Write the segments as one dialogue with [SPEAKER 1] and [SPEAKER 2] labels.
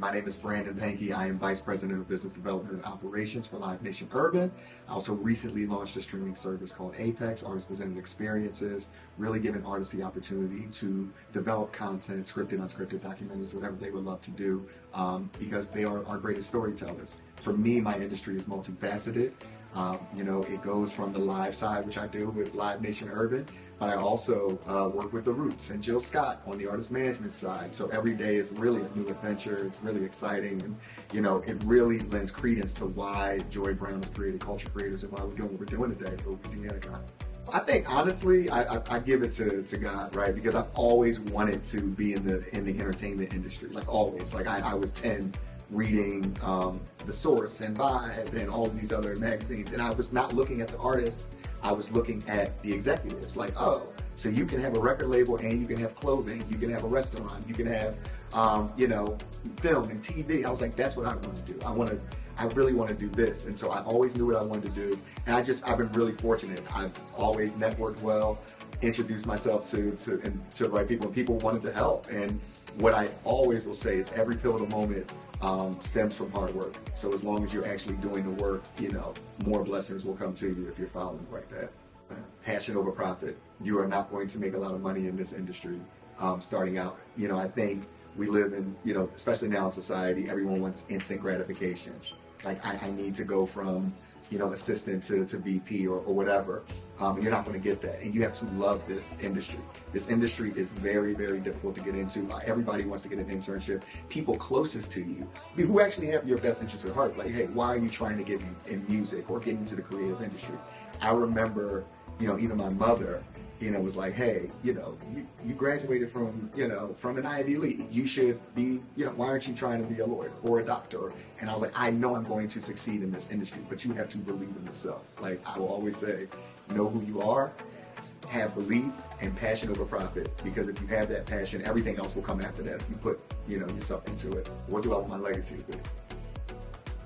[SPEAKER 1] My name is Brandon Pankey. I am Vice President of Business Development and Operations for Live Nation Urban. I also recently launched a streaming service called Apex, Artist-Presented Experiences, really giving artists the opportunity to develop content, scripted, unscripted, documentaries, whatever they would love to do, because they are our greatest storytellers. For me, my industry is multifaceted. It goes from the live side, which I do with Live Nation Urban, but I also work with The Roots and Jill Scott on the artist management side. So every day is really a new adventure. It's really exciting, and it really lends credence to why Joy Brown is created Culture Creators and why we're doing what we're doing today for Louisiana. I think honestly, I give it to God, right? Because I've always wanted to be in the entertainment industry, like always. Like I was 10 reading The Source and Vibe and all of these other magazines, and I was not looking at the artists, I was looking at the executives. Like, oh, so you can have a record label and you can have clothing, you can have a restaurant, you can have film and TV. I was like, that's what I want to do. I really want to do this. And so I always knew what I wanted to do. And I've been really fortunate. I've always networked well, introduced myself to the right people, and people wanted to help. And what I always will say is every pivotal moment stems from hard work. So as long as you're actually doing the work, more blessings will come to you if you're following the right path. Passion over profit. You are not going to make a lot of money in this industry starting out. I think we live in, especially now in society, everyone wants instant gratification. Like I need to go from, assistant to VP or whatever. You're not going to get that. And you have to love this industry. This industry is very, very difficult to get into. Everybody wants to get an internship. People closest to you, who actually have your best interests at heart, like, hey, why are you trying to get in music or get into the creative industry? I remember, even my mother, was like, hey, you graduated from, from an Ivy League. You should be, why aren't you trying to be a lawyer or a doctor? And I was like, I know I'm going to succeed in this industry, but you have to believe in yourself. Like I will always say, know who you are, have belief and passion over profit. Because if you have that passion, everything else will come after that. If you put, yourself into it. What do I want my legacy to be?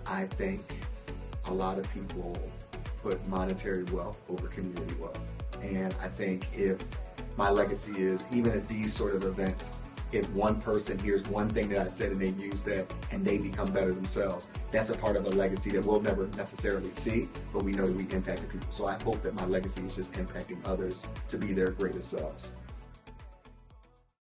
[SPEAKER 1] I think a lot of people put monetary wealth over community wealth. And I think if my legacy is, even at these sort of events, if one person hears one thing that I said and they use that and they become better themselves, that's a part of a legacy that we'll never necessarily see, but we know that we impacted people. So I hope that my legacy is just impacting others to be their greatest selves.